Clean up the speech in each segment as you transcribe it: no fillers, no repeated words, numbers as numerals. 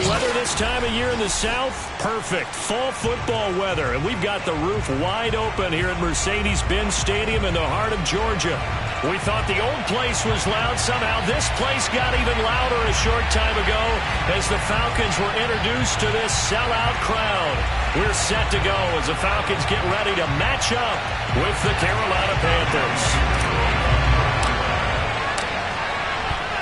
Weather this time of year in the South, perfect. Fall football weather, and we've got the roof wide open here at Mercedes-Benz Stadium in the heart of Georgia. We thought the old place was loud. Somehow this place got even louder a short time ago as the Falcons were introduced to this sellout crowd. We're set to go as the Falcons get ready to match up with the Carolina Panthers.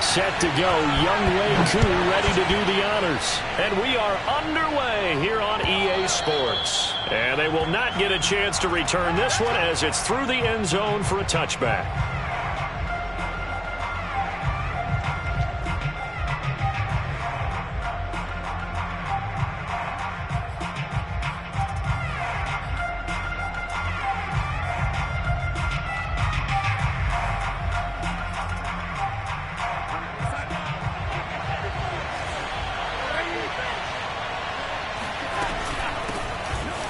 Set to go, Young Wei Koo ready to do the honors. And we are underway here on EA Sports. And they will not get a chance to return this one as it's through the end zone for a touchback.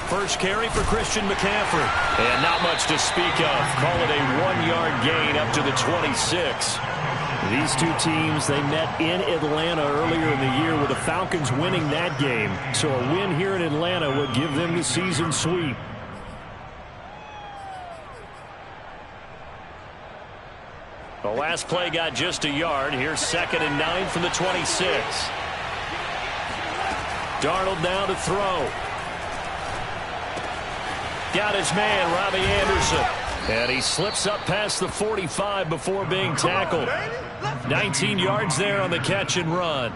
First carry for Christian McCaffrey. And not much to speak of. Call it a 1-yard gain up to the 26. These two teams, they met in Atlanta earlier in the year with the Falcons winning that game. So a win here in Atlanta would give them the season sweep. The last play got just a yard. Here's 2nd and 9 from the 26. Darnold now to throw. Got his man, Robbie Anderson. And he slips up past the 45 before being tackled. 19 yards there on the catch and run.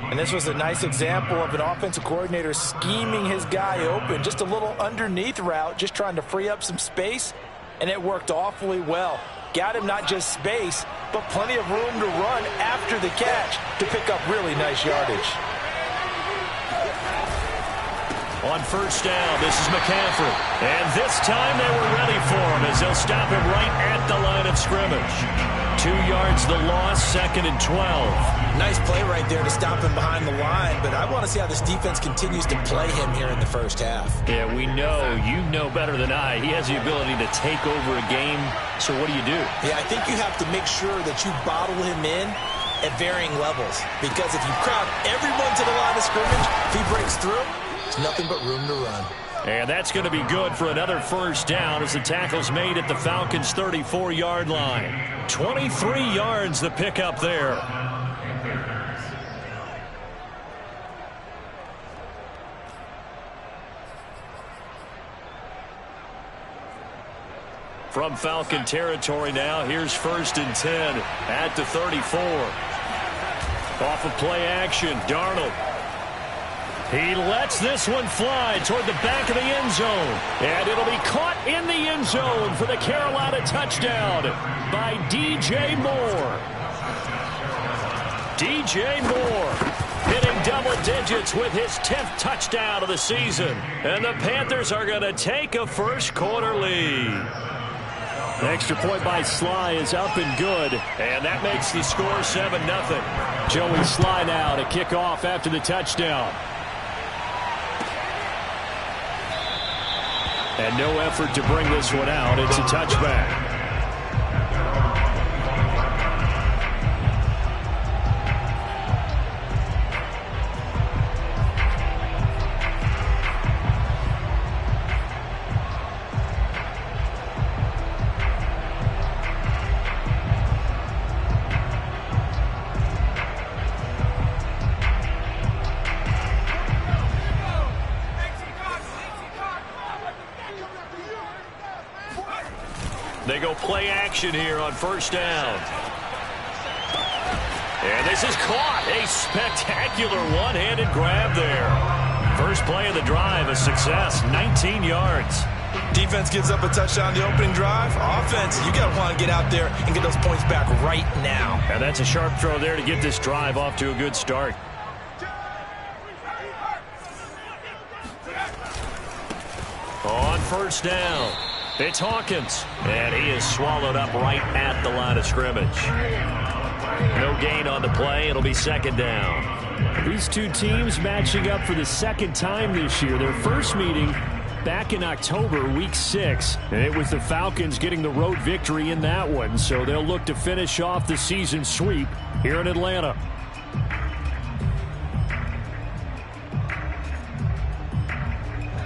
And this was a nice example of an offensive coordinator scheming his guy open. Just a little underneath route, just trying to free up some space. And it worked awfully well. Got him not just space, but plenty of room to run after the catch to pick up really nice yardage. On first down, this is McCaffrey. And this time they were ready for him as they'll stop him right at the line of scrimmage. 2 yards the loss, 2nd and 12. Nice play right there to stop him behind the line, but I want to see how this defense continues to play him here in the first half. Yeah, we know, you know better than I, he has the ability to take over a game. So what do you do? Yeah, I think you have to make sure that you bottle him in at varying levels, because if you crowd everyone to the line of scrimmage, if he breaks through, there's nothing but room to run. And that's going to be good for another first down as the tackle's made at the Falcons' 34-yard line. 23 yards the pickup there. From Falcon territory now, here's 1st and 10 at the 34. Off of play action, Darnold. He lets this one fly toward the back of the end zone. And it'll be caught in the end zone for the Carolina touchdown by DJ Moore. DJ Moore hitting double digits with his 10th touchdown of the season. And the Panthers are going to take a first quarter lead. The extra point by Sly is up and good. And that makes the score 7-0. Joey Sly now to kick off after the touchdown. And no effort to bring this one out. It's a touchback. go play action here on first down. And this is caught. A spectacular one-handed grab there. First play of the drive, a success, 19 yards. Defense gives up a touchdown the opening drive. Offense, you got to want to get out there and get those points back right now. And that's a sharp throw there to get this drive off to a good start. On first down, it's Hawkins. And he is swallowed up right at the line of scrimmage. No gain on the play. It'll be second down. These two teams matching up for the second time this year. Their first meeting back in October, week 6. And it was the Falcons getting the road victory in that one. So they'll look to finish off the season sweep here in Atlanta.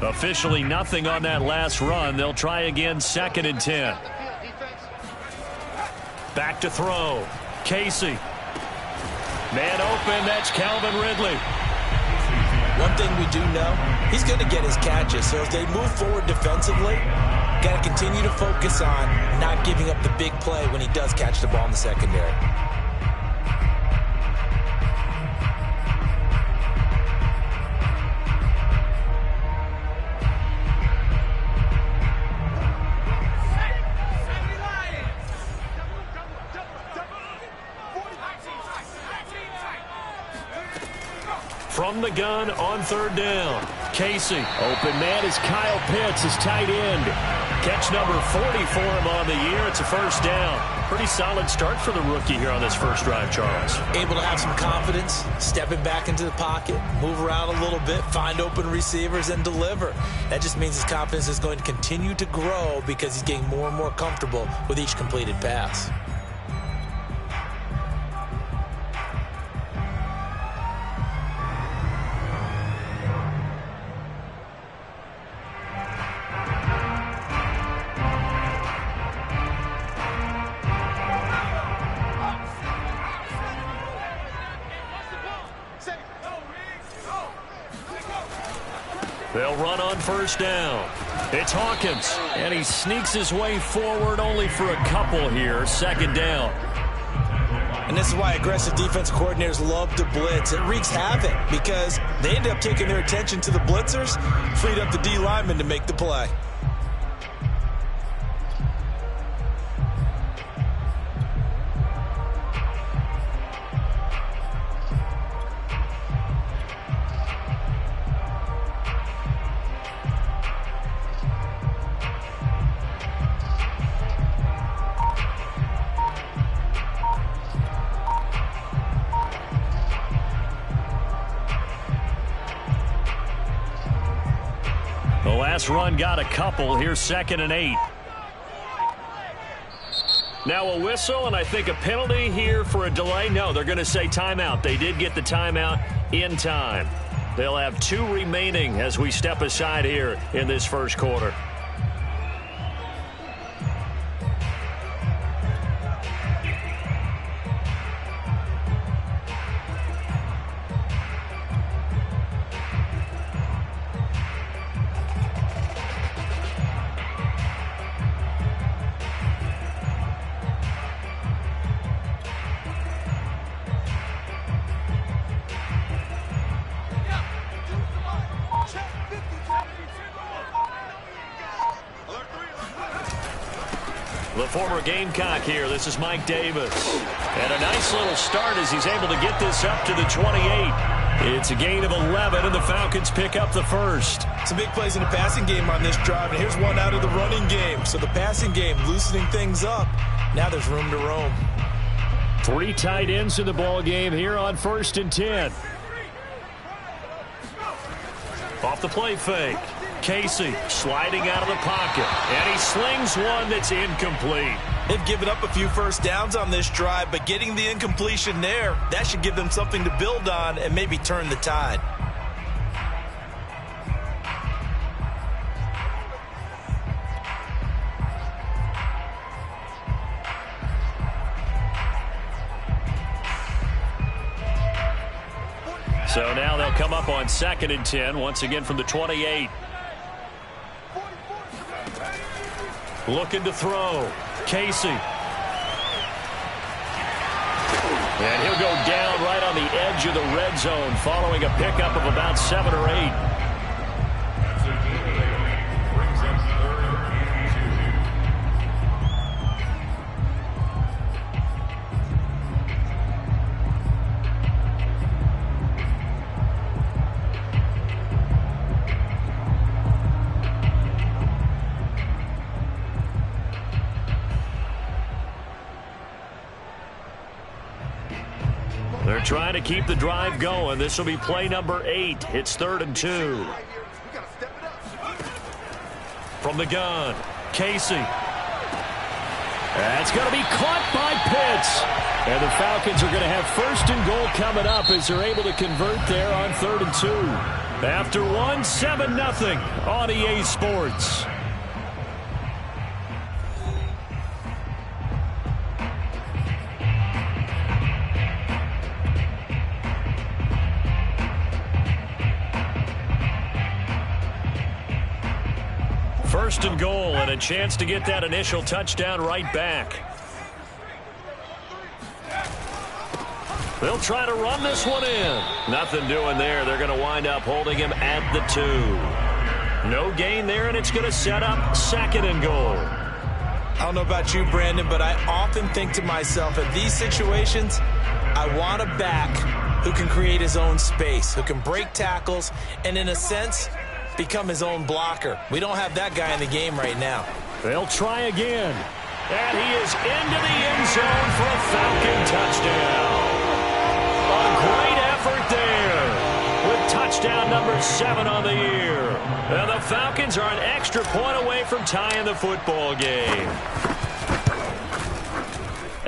Officially nothing on that last run. They'll try again, 2nd and 10. Back to throw. Casey. Man open, that's Calvin Ridley. One thing we do know, he's going to get his catches. So as they move forward defensively, got to continue to focus on not giving up the big play when he does catch the ball in the secondary. From the gun on 3rd down. Casey. Open man is Kyle Pitts, his tight end. Catch number 40 for him on the year. It's a first down. Pretty solid start for the rookie here on this first drive, Charles. Able to have some confidence, stepping back into the pocket, move around a little bit, find open receivers, and deliver. That just means his confidence is going to continue to grow because he's getting more and more comfortable with each completed pass. They'll run on first down. It's Hawkins, and he sneaks his way forward only for a couple here. 2nd down. And this is why aggressive defense coordinators love to blitz. It wreaks havoc because they end up taking their attention to the blitzers, freed up the D lineman to make the play. The last run got a couple. Here's 2nd and 8. Now a whistle, and I think a penalty here for a delay. No, they're going to say timeout. They did get the timeout in time. They'll have 2 remaining as we step aside here in this first quarter. The former Gamecock here. This is Mike Davis. And a nice little start as he's able to get this up to the 28. It's a gain of 11, and the Falcons pick up the first. Some big plays in the passing game on this drive, and here's one out of the running game. So the passing game loosening things up. Now there's room to roam. 3 tight ends in the ball game here on 1st and 10. Off the play fake. Casey sliding out of the pocket, and he slings one that's incomplete. They've given up a few first downs on this drive, but getting the incompletion there, that should give them something to build on and maybe turn the tide. So now they'll come up on 2nd and 10, once again from the 28. Looking to throw. Casey. And he'll go down right on the edge of the red zone following a pickup of about 7 or 8. They're trying to keep the drive going. This will be play number 8. It's 3rd and 2. From the gun, Casey. That's going to be caught by Pitts. And the Falcons are going to have 1st and goal coming up as they're able to convert there on 3rd and 2. After one, 7-0 on EA Sports. First and goal, and a chance to get that initial touchdown right back. They'll try to run this one in. Nothing doing there. They're going to wind up holding him at the 2. No gain there, and it's going to set up 2nd and goal. I don't know about you, Brandon, but I often think to myself, in these situations, I want a back who can create his own space, who can break tackles, and in a sense, become his own blocker. We don't have that guy in the game right now. They'll try again. And he is into the end zone for a Falcon touchdown. A great effort there with touchdown number 7 on the year. And the Falcons are an extra point away from tying the football game.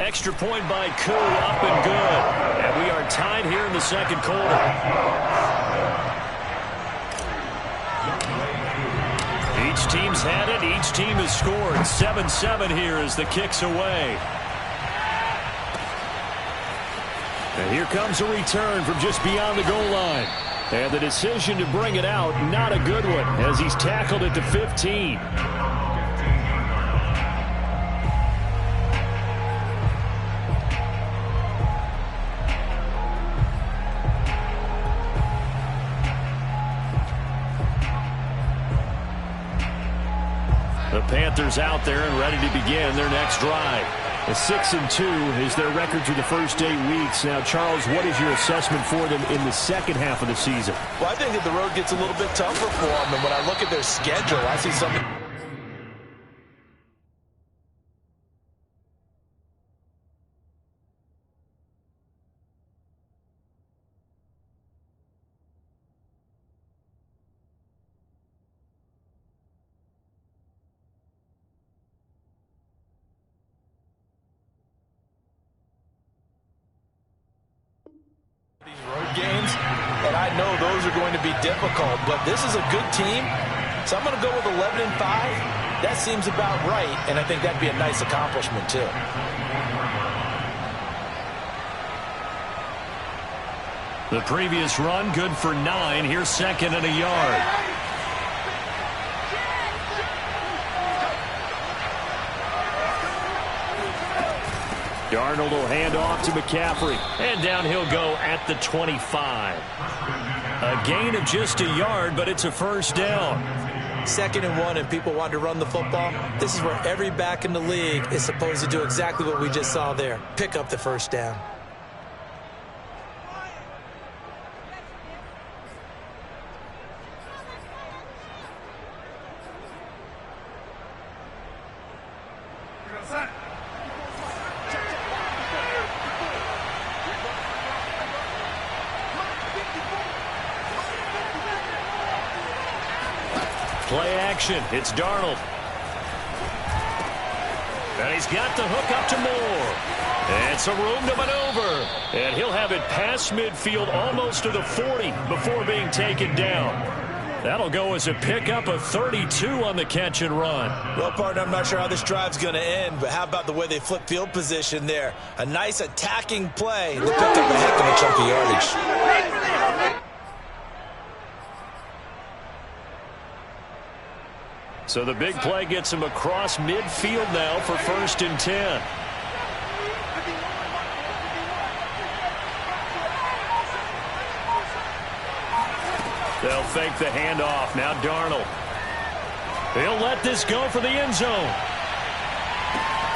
Extra point by Koo, up and good. And we are tied here in the 2nd quarter. Each team's had it. Each team has scored. 7-7 here as the kick's away. And here comes a return from just beyond the goal line. And the decision to bring it out, not a good one, as he's tackled at the 15. The Panthers out there and ready to begin their next drive. A 6-2 is their record through the first 8 weeks. Now, Charles, what is your assessment for them in the second half of the season? Well, I think that the road gets a little bit tougher for them. And when I look at their schedule, I see something. Games, and I know those are going to be difficult, but this is a good team, so I'm going to go with 11-5. That seems about right, and I think that'd be a nice accomplishment too. The previous run good for 9. Here's 2nd and a yard. Darnold will hand off to McCaffrey. And down he'll go at the 25. A gain of just a yard, but it's a 1st down. 2nd and 1, and people want to run the football. This is where every back in the league is supposed to do exactly what we just saw there. Pick up the 1st down. Play action. It's Darnold. And he's got the hook up to Moore. And some room to maneuver. And he'll have it past midfield almost to the 40 before being taken down. That'll go as a pickup of 32 on the catch and run. Well, partner, I'm not sure how this drive's going to end, but how about the way they flip field position there? A nice attacking play. They picked up a heck of a chunk of yardage. So the big play gets him across midfield now for 1st and 10. They'll fake the handoff. Now Darnold. He'll let this go for the end zone.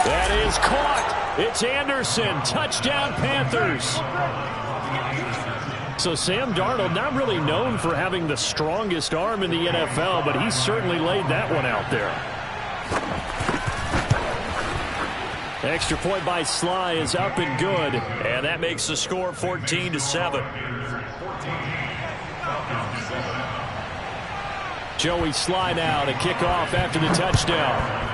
That is caught. It's Anderson. Touchdown, Panthers. So Sam Darnold, not really known for having the strongest arm in the NFL, but he certainly laid that one out there. Extra point by Sly is up and good. And that makes the score 14-7. Joey Sly now to kick off after the touchdown.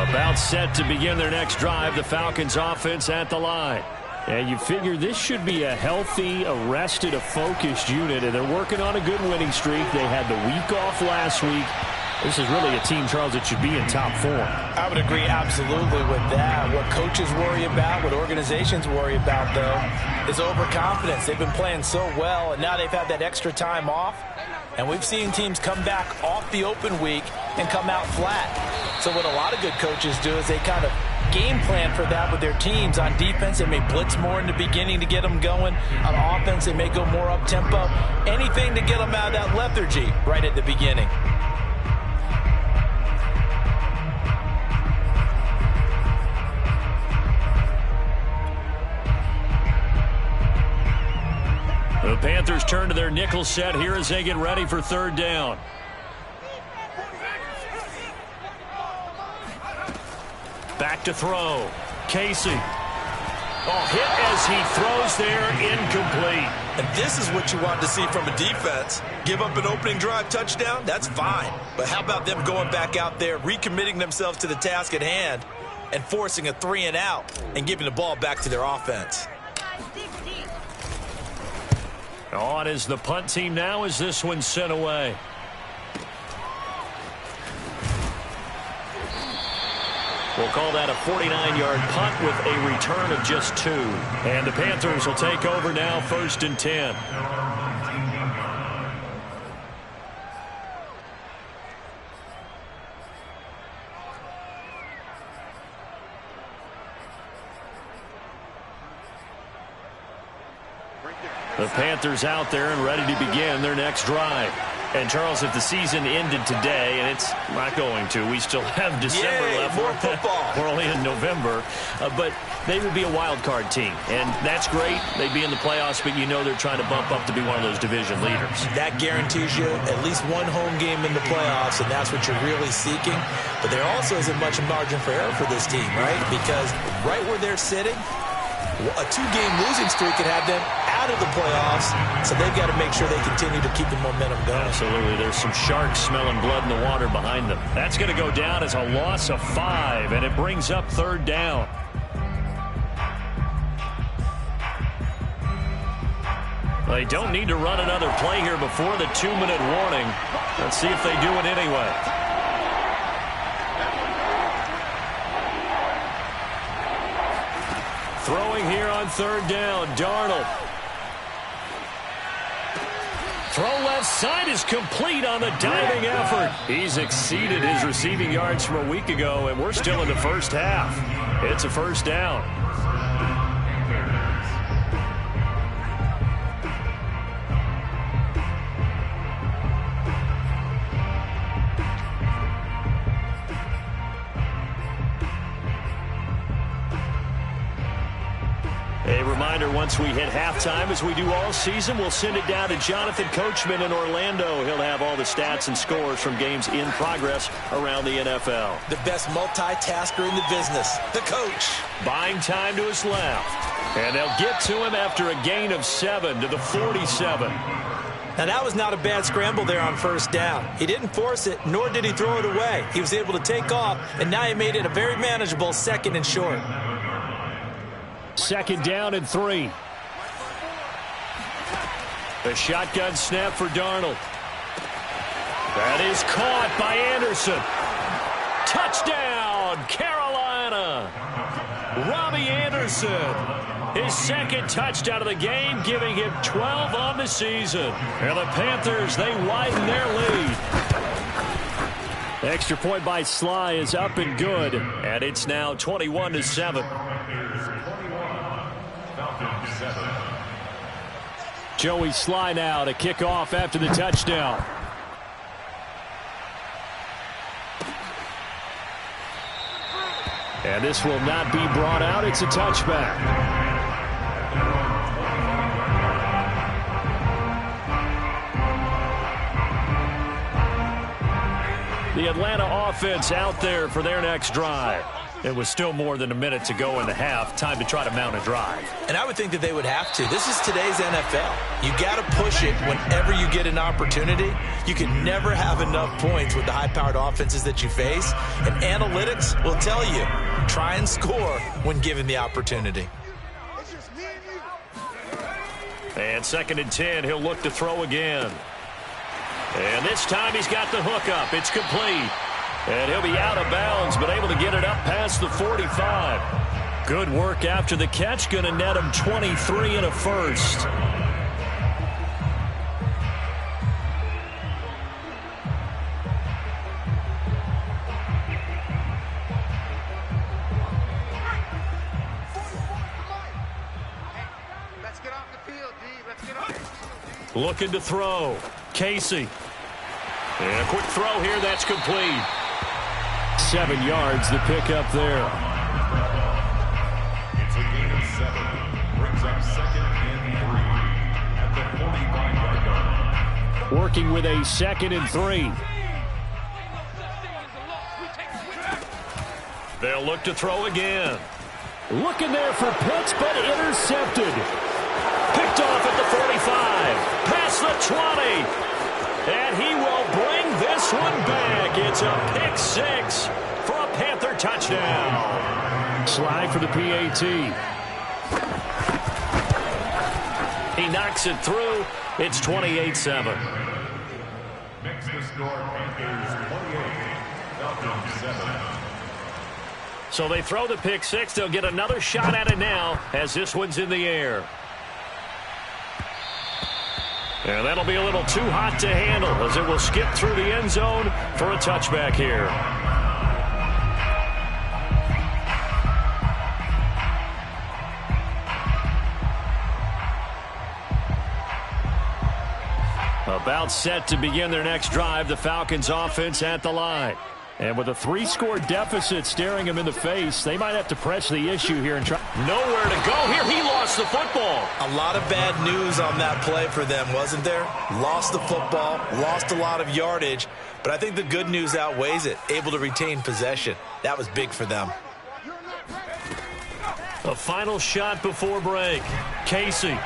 About set to begin their next drive, the Falcons offense at the line. And you figure this should be a healthy, a focused unit, and they're working on a good winning streak. They had the week off last week. This is really a team, Charles, that should be in top form. I would agree absolutely with that. What coaches worry about, what organizations worry about, though, is overconfidence. They've been playing so well, and now they've had that extra time off. And we've seen teams come back off the open week and come out flat. So what a lot of good coaches do is they kind of game plan for that with their teams. On defense, they may blitz more in the beginning to get them going. On offense, they may go more up-tempo. Anything to get them out of that lethargy right at the beginning. The Panthers turn to their nickel set here as they get ready for 3rd down. Back to throw. Casey. Oh, hit as he throws there, incomplete. And this is what you want to see from a defense. Give up an opening drive touchdown, that's fine. But how about them going back out there, recommitting themselves to the task at hand, and forcing a 3-and-out and giving the ball back to their offense. On is the punt team now as this one's sent away. We'll call that a 49-yard punt with a return of just 2. And the Panthers will take over now, 1st and 10. The Panthers out there and ready to begin their next drive. And, Charles, if the season ended today, and it's not going to, we still have December left. More football. We're only in November. But they would be a wild card team. And that's great. They'd be in the playoffs, but you know they're trying to bump up to be one of those division leaders. That guarantees you at least one home game in the playoffs, and that's what you're really seeking. But there also isn't much margin for error for this team, right? Because right where they're sitting, a 2-game losing streak could have them out of the playoffs, so they've got to make sure they continue to keep the momentum going. Absolutely. There's some sharks smelling blood in the water behind them. That's going to go down as a loss of 5, and it brings up 3rd down. They don't need to run another play here before the 2-minute warning. Let's see if they do it anyway. Throwing here on 3rd down, Darnold. Throw left side is complete on the diving effort. He's exceeded his receiving yards from a week ago, and we're still in the first half. It's a 1st down. A reminder, once we hit halftime, as we do all season, we'll send it down to Jonathan Coachman in Orlando. He'll have all the stats and scores from games in progress around the NFL. The best multitasker in the business, the coach. Buying time to his left. And they'll get to him after a gain of 7 to the 47. Now, that was not a bad scramble there on 1st down. He didn't force it, nor did he throw it away. He was able to take off, and now he made it a very manageable 2nd and short. 2nd down and 3. The shotgun snap for Darnold. That is caught by Anderson. Touchdown, Carolina. Robbie Anderson, his 2nd touchdown of the game, giving him 12 on the season. And the Panthers, they widen their lead. Extra point by Sly is up and good. And it's now 21-7. Joey Sly now to kick off after the touchdown. And this will not be brought out. It's a touchback. The Atlanta offense out there for their next drive. It was still more than a minute to go in the half. Time to try to mount a drive. And I would think that they would have to. This is today's NFL. You got to push it whenever you get an opportunity. You can never have enough points with the high-powered offenses that you face. And analytics will tell you, try and score when given the opportunity. And 2nd and 10, he'll look to throw again. And this time he's got the hook up. It's complete. And he'll be out of bounds, but able to get it up past the 45. Good work after the catch. Going to net him 23 and a first. Let's get off the field, D. Let's get off. Looking to throw. Casey. And a quick throw here. That's complete. 7 yards, the pickup there. It's a gain of 7. Brings up 2nd and 3 at the 45-yard line. Working with a 2nd and 3. They'll look to throw again. Looking there for Pitts, but intercepted. Picked off at the 45. Past the 20. And he will bring this one back. It's a pick 6 for a Panther touchdown. Slide for the PAT. He knocks it through. It's 28-7. Makes the score Panthers 28, Falcons 7. So they throw the pick 6. They'll get another shot at it now as this one's in the air. And that'll be a little too hot to handle as it will skip through the end zone for a touchback here. About set to begin their next drive, the Falcons offense at the line. And with a 3-score deficit staring him in the face, they might have to press the issue here and try. Nowhere to go here. He lost the football. A lot of bad news on that play for them, wasn't there? Lost the football, lost a lot of yardage, but I think the good news outweighs it. Able to retain possession. That was big for them. A final shot before break. Casey.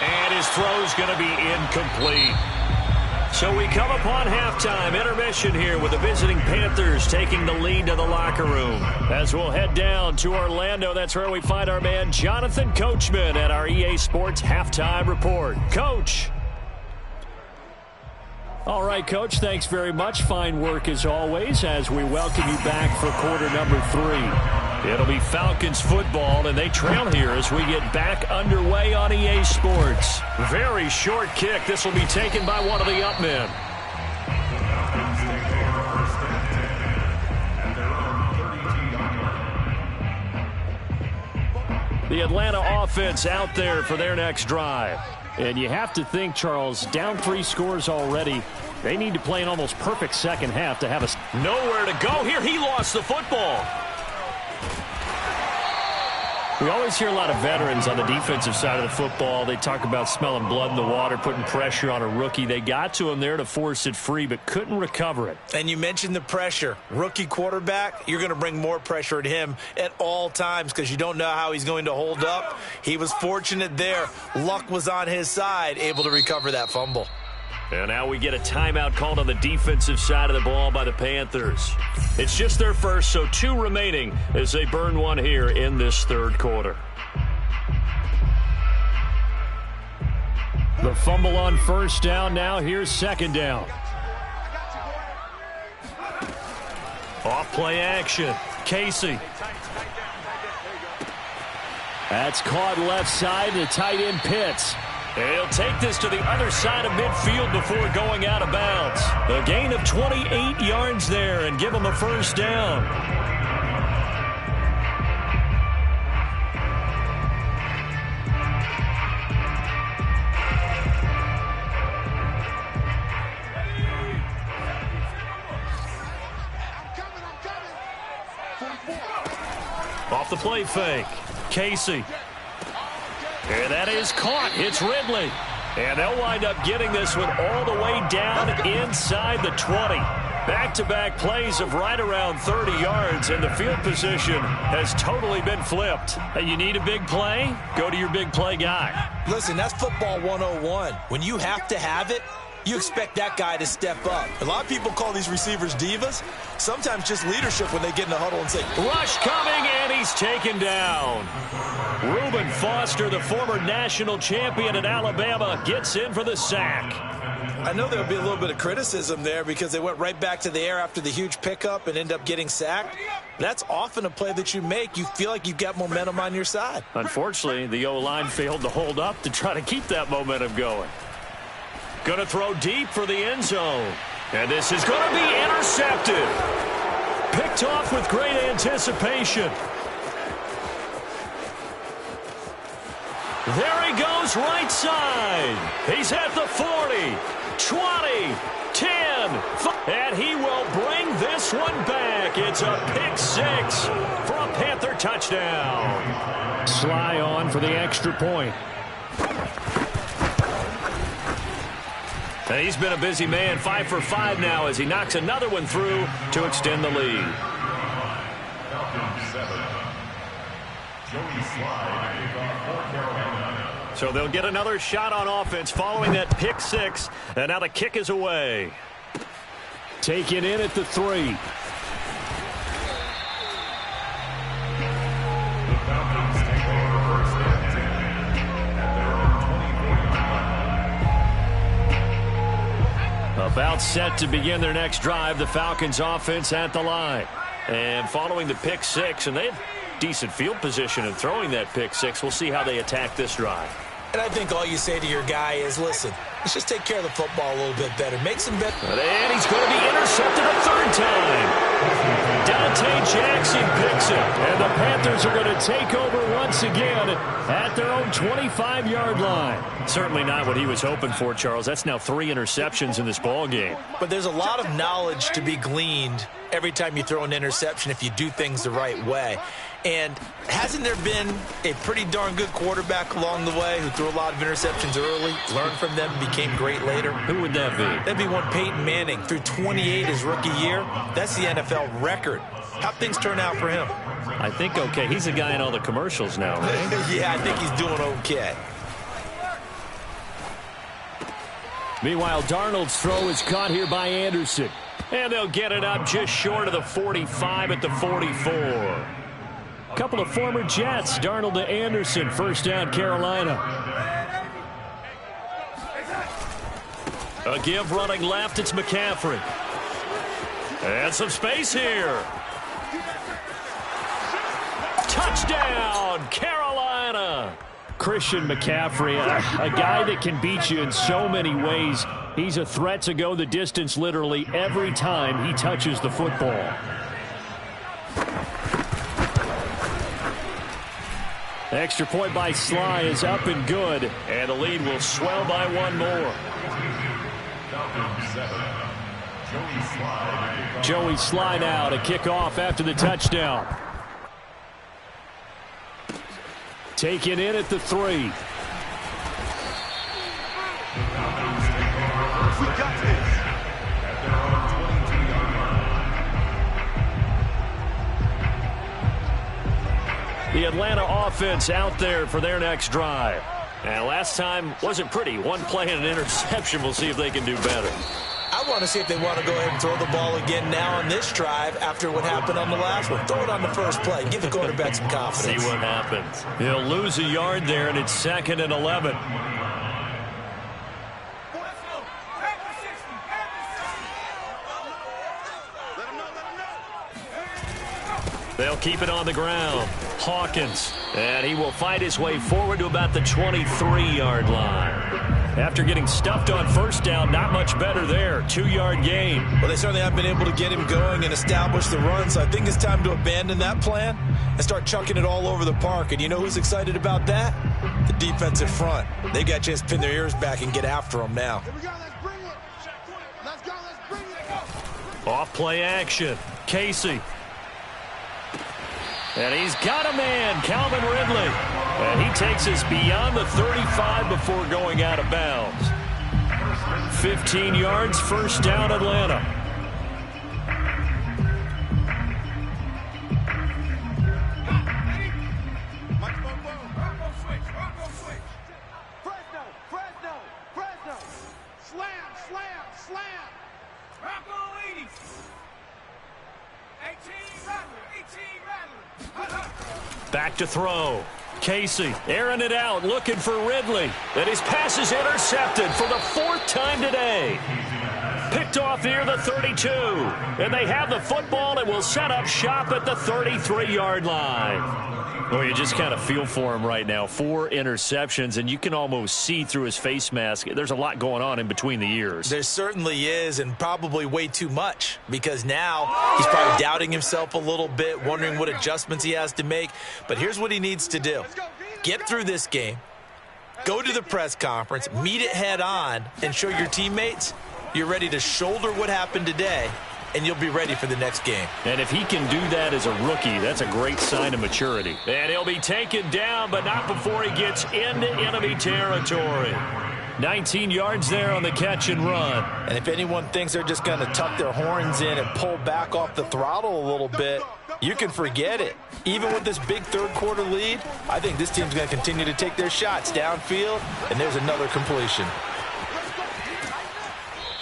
And his throw's going to be incomplete. So we come upon halftime intermission here with the visiting Panthers taking the lead to the locker room. As we'll head down to Orlando, that's where we find our man Jonathan Coachman at our EA Sports Halftime Report. Coach. All right, Coach, thanks very much. Fine work as always as we welcome you back for quarter number 3. It'll be Falcons football, and they trail here as we get back underway on EA Sports. Very short kick. This will be taken by one of the up men. The Atlanta offense out there for their next drive. And you have to think, Charles, down 3 scores already. They need to play an almost perfect second half to have a... Nowhere to go here. He lost the football. We always hear a lot of veterans on the defensive side of the football. They talk about smelling blood in the water, putting pressure on a rookie. They got to him there to force it free, but couldn't recover it. And you mentioned the pressure. Rookie quarterback, you're going to bring more pressure at him at all times because you don't know how he's going to hold up. He was fortunate there. Luck was on his side, able to recover that fumble. And now we get a timeout called on the defensive side of the ball by the Panthers. It's just their first, so 2 remaining as they burn one here in this third quarter. The fumble on first down. Now here's second down. Off play action. Casey. That's caught left side. The tight end Pitts. And he'll take this to the other side of midfield before going out of bounds. A gain of 28 yards there and give him a first down. Off the play fake. Casey. And that is caught. It's Ridley. And they'll wind up getting this one all the way down inside the 20. Back-to-back plays of right around 30 yards, and the field position has totally been flipped. Hey, you need a big play? Go to your big play guy. Listen, that's football 101. When you have to have it, you expect that guy to step up. A lot of people call these receivers divas. Sometimes just leadership when they get in the huddle and say, rush coming, and he's taken down. Reuben Foster, the former national champion at Alabama, gets in for the sack. I know there'll be a little bit of criticism there because they went right back to the air after the huge pickup and end up getting sacked. That's often a play that you make. You feel like you've got momentum on your side. Unfortunately, the O-line failed to hold up to try to keep that momentum going. Going to throw deep for the end zone. And this is going to be intercepted. Picked off with great anticipation. There he goes, right side. He's at the 40, 20, 10, and he will bring this one back. It's a pick six for a Panther touchdown. Sly on for the extra point. And he's been a busy man, 5 for 5 now as he knocks another one through to extend the lead. So they'll get another shot on offense following that pick six, and now the kick is away. Taken in at the 3. About set to begin their next drive, the Falcons offense at the line. And following the pick six, and they have decent field position in throwing that pick six. We'll see how they attack this drive. And I think all you say to your guy is, listen, let's just take care of the football a little bit better. Make some better. And he's going to be intercepted a third time. Dante Jackson picks it. And the Panthers are going to take over once again at their own 25-yard line. Certainly not what he was hoping for, Charles. That's now 3 interceptions in this ball game. But there's a lot of knowledge to be gleaned every time you throw an interception if you do things the right way. And hasn't there been a pretty darn good quarterback along the way who threw a lot of interceptions early, learned from them, became great later? Who would that be? That'd be one Peyton Manning. Threw 28 his rookie year. That's the NFL record. How'd things turn out for him? I think okay. He's a guy in all the commercials now, right? Yeah, I think he's doing okay. Meanwhile, Darnold's throw is caught here by Anderson. And they'll get it up just short of the 45 at the 44. Couple of former Jets, Darnold to Anderson, first down Carolina. A give running left, it's McCaffrey. And some space here. Touchdown, Carolina. Christian McCaffrey, a guy that can beat you in so many ways. He's a threat to go the distance literally every time he touches the football. Extra point by Sly is up and good. And the lead will swell by one more. Joey Sly now to kick off after the touchdown. Taken in at the 3. We got this. The Atlanta offense out there for their next drive. And last time wasn't pretty. One play and an interception. We'll see if they can do better. I want to see if they want to go ahead and throw the ball again now on this drive after what happened on the last one. Throw it on the first play. Give the quarterback some confidence. See what happens. He'll lose a yard there, and it's 2nd and 11. They'll keep it on the ground. Hawkins. And he will fight his way forward to about the 23-yard line. After getting stuffed on first down, not much better there. 2-yard gain. Well, they certainly have been able to get him going and establish the run, so I think it's time to abandon that plan and start chucking it all over the park. And you know who's excited about that? The defensive front. They got a chance to pin their ears back and get after him now. Here we go, let's bring it. Let's go, let's bring it. Off play action. Casey. And he's got a man, Calvin Ridley. And he takes us beyond the 35 before going out of bounds. 15 yards, first down, Atlanta. Fresno. Slam. Rock on 80. 18 Rattler. Back to throw. Casey airing it out, looking for Ridley. And his pass is intercepted for the 4th time today. Picked off near the 32. And they have the football and will set up shop at the 33-yard line. Well, you just kind of feel for him right now. 4 interceptions, and you can almost see through his face mask. There's a lot going on in between the ears. There certainly is, and probably way too much, because now he's probably doubting himself a little bit, wondering what adjustments he has to make. But here's what he needs to do. Get through this game, go to the press conference, meet it head on, and show your teammates you're ready to shoulder what happened today, and you'll be ready for the next game. And if he can do that as a rookie, that's a great sign of maturity. And he'll be taken down, but not before he gets into enemy territory. 19 yards there on the catch and run. And if anyone thinks they're just going to tuck their horns in and pull back off the throttle a little bit, you can forget it. Even with this big third-quarter lead, I think this team's going to continue to take their shots downfield, and there's another completion.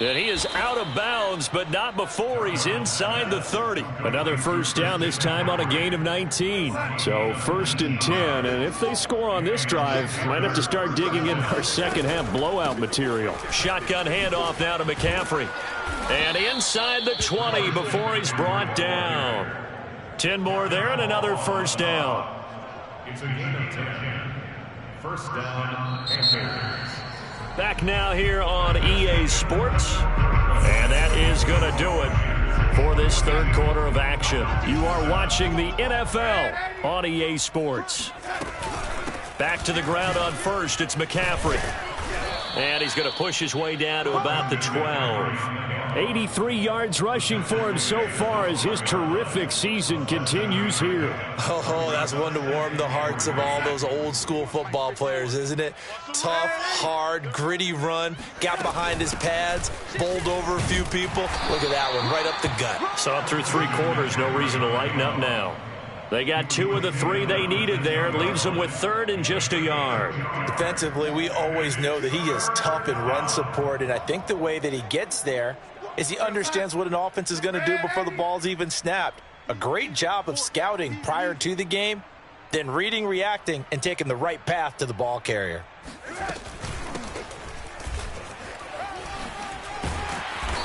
And he is out of bounds, but not before he's inside the 30. Another first down, this time on a gain of 19. So 1st and 10, and if they score on this drive, might have to start digging in our second-half blowout material. Shotgun handoff now to McCaffrey. And inside the 20 before he's brought down. 10 more there and another first down. It's a gain of 10. First down, Panthers. Back now here on EA Sports. And that is going to do it for this third quarter of action. You are watching the NFL on EA Sports. Back to the ground on first. It's McCaffrey. And he's going to push his way down to about the 12. 83 yards rushing for him so far as his terrific season continues here. Oh, that's one to warm the hearts of all those old-school football players, isn't it? Tough, hard, gritty run, got behind his pads, bowled over a few people. Look at that one, right up the gut. Saw it through 3 quarters, no reason to lighten up now. They got 2 of the 3 they needed there. Leaves them with 3rd and just a yard. Defensively, we always know that he is tough in run support, and I think the way that he gets there is he understands what an offense is going to do before the ball's even snapped. A great job of scouting prior to the game, then reading, reacting, and taking the right path to the ball carrier.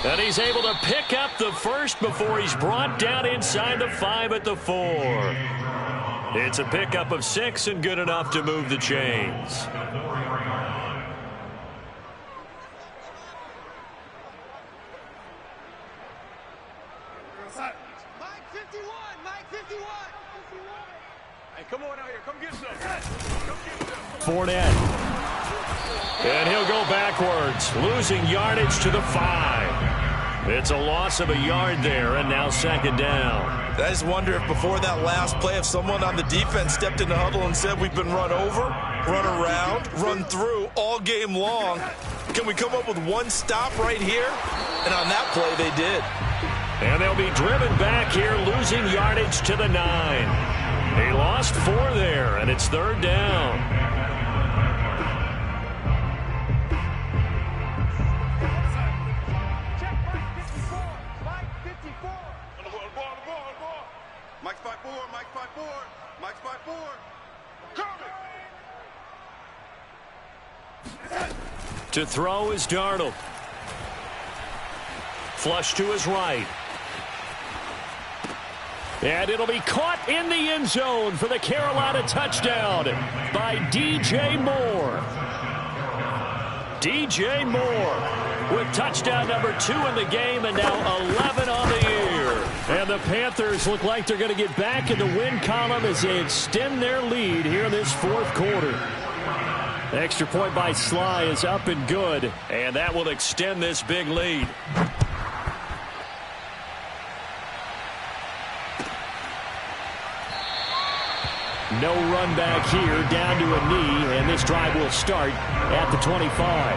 And he's able to pick up the first before he's brought down inside the 5 at the 4. It's a pickup of 6 and good enough to move the chains. Mike 51. Hey, come on out here. Come get some. Fournette. And he'll go backwards, losing yardage to the 5. It's a loss of a yard there, and now 2nd down. I just wonder if before that last play, if someone on the defense stepped in the huddle and said, we've been run over, run around, run through all game long. Can we come up with one stop right here? And on that play, they did. And they'll be driven back here, losing yardage to the 9. He lost 4 there, and it's 3rd down. Mike's 5'4", Mike's 5'4". To throw is Darnold. Flush to his right. And it'll be caught in the end zone for the Carolina touchdown by DJ Moore. DJ Moore with touchdown number 2 in the game and now 11 on the year. And the Panthers look like they're going to get back in the win column as they extend their lead here in this fourth quarter. Extra point by Sly is up and good. And that will extend this big lead. No run back here, down to a knee, and this drive will start at the 25.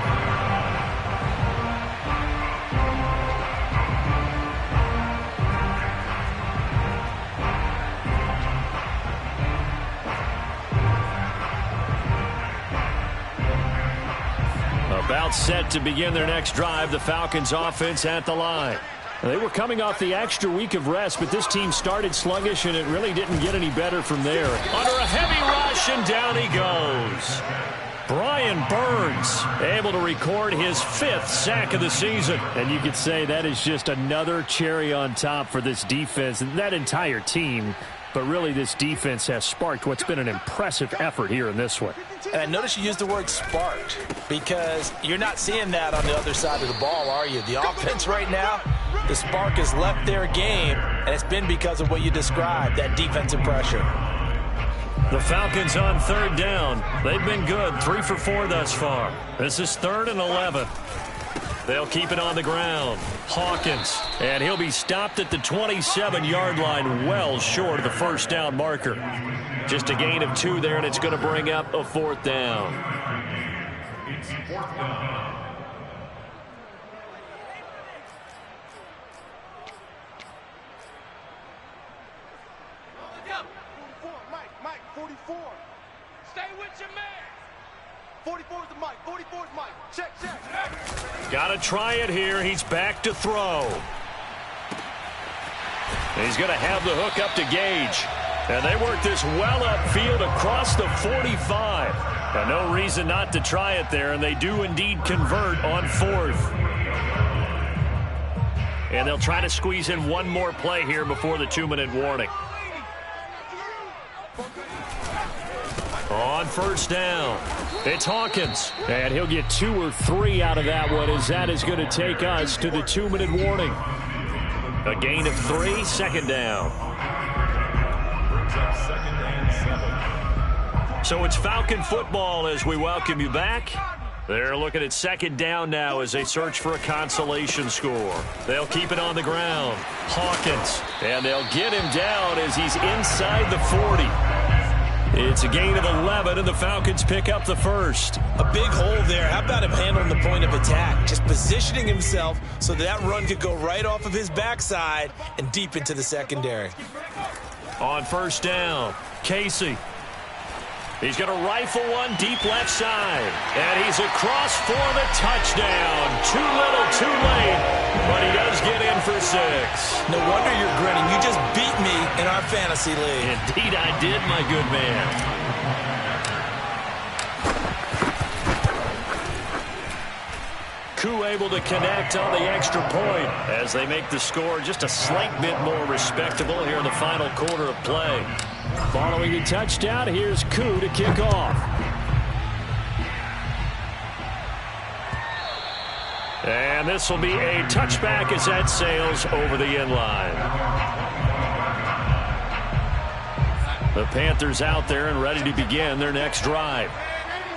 About set to begin their next drive, the Falcons offense at the line. They were coming off the extra week of rest, but this team started sluggish, and it really didn't get any better from there. Under a heavy rush, and down he goes. Brian Burns able to record his 5th sack of the season. And you could say that is just another cherry on top for this defense and that entire team. But really, this defense has sparked what's been an impressive effort here in this one. And I notice you use the word sparked because you're not seeing that on the other side of the ball, are you? The offense right now, the spark has left their game, and it's been because of what you described, that defensive pressure. The Falcons on 3rd down. They've been good, 3 for 4 thus far. This is 3rd and 11. They'll keep it on the ground. Hawkins, and he'll be stopped at the 27-yard line, well short of the first down marker. Just a gain of 2 there, and it's going to bring up a 4th down. It's 4th down. Mike, 44. Stay with your man. 44 is the Mike. 44 is Mike. Check. Got to try it here. He's back to throw. He's going to have the hook up to Gage. And they work this well upfield across the 45. And no reason not to try it there, and they do indeed convert on 4th. And they'll try to squeeze in one more play here before the 2-minute warning. On 1st down, it's Hawkins. And he'll get 2 or 3 out of that one, as that is going to take us to the 2-minute warning. A gain of 3, 2nd down. Brings up 2nd and 7. So it's Falcon football as we welcome you back. They're looking at 2nd down now as they search for a consolation score. They'll keep it on the ground. Hawkins, and they'll get him down as he's inside the 40. It's a gain of 11, and the Falcons pick up the 1st. A big hole there. How about him handling the point of attack? Just positioning himself so that run could go right off of his backside and deep into the secondary. On 1st down, Casey. He's going to rifle one deep left side. And he's across for the touchdown. Too little, too late. But he does get in for 6. No wonder you're grinning. You just beat me in our fantasy league. Indeed I did, my good man. Koo able to connect on the extra point as they make the score just a slight bit more respectable here in the final quarter of play. Following the touchdown, here's Koo to kick off. And this will be a touchback as that sails over the end line. The Panthers out there and ready to begin their next drive.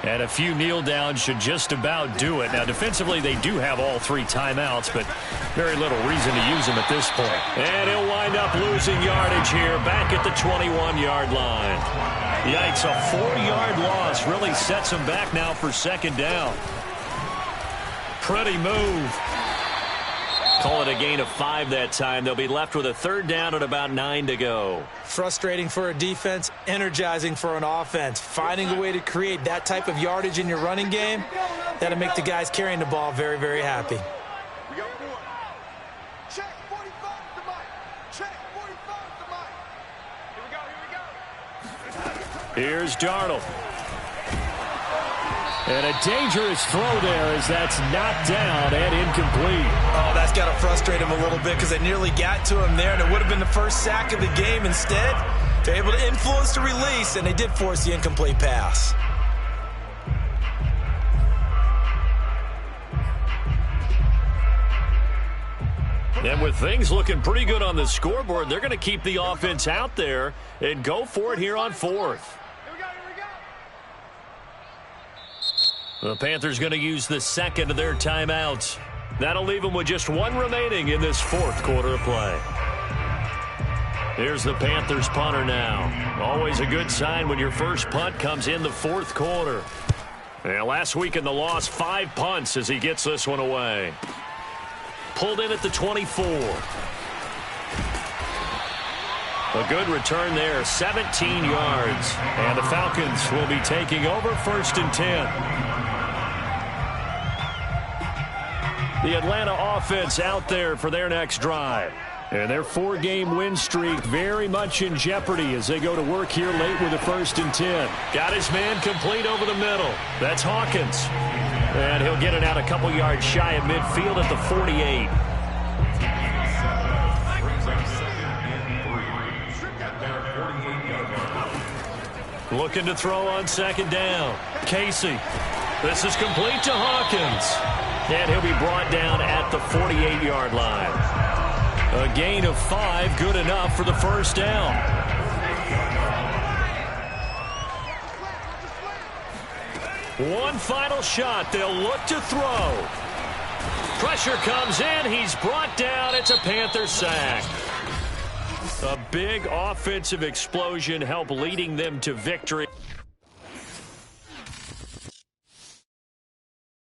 And a few kneel downs should just about do it. Now, defensively, they do have all 3 timeouts, but very little reason to use them at this point. And he'll wind up losing yardage here back at the 21-yard line. Yikes, a 4-yard loss really sets him back now for 2nd down. Pretty move. Call it a gain of 5 that time. They'll be left with a 3rd down and about 9 to go. Frustrating for a defense, energizing for an offense. Finding a way to create that type of yardage in your running game, that'll make the guys carrying the ball very, very happy. We got 4. Check 45 to Mike. Check 45 to Mike. Here we go. Here's Darnold. And a dangerous throw there as that's knocked down and incomplete. Oh, that's got to frustrate him a little bit because they nearly got to him there, and it would have been the first sack of the game. Instead, they're able to influence the release, and they did force the incomplete pass. And with things looking pretty good on the scoreboard, they're going to keep the offense out there and go for it here on fourth. The Panthers going to use the second of their timeouts. That'll leave them with just one remaining in this fourth quarter of play. Here's the Panthers punter now. Always a good sign when your first punt comes in the fourth quarter. And last week in the loss, 5 punts as he gets this one away. Pulled in at the 24. A good return there, 17 yards. And the Falcons will be taking over 1st and 10. The Atlanta offense out there for their next drive. And their 4-game win streak very much in jeopardy as they go to work here late with a 1st and 10. Got his man complete over the middle. That's Hawkins. And he'll get it out a couple yards shy of midfield at the 48. Looking to throw on 2nd down. Casey. This is complete to Hawkins. And he'll be brought down at the 48-yard line. A gain of 5, good enough for the 1st down. One final shot. They'll look to throw. Pressure comes in. He's brought down. It's a Panther sack. A big offensive explosion helped leading them to victory.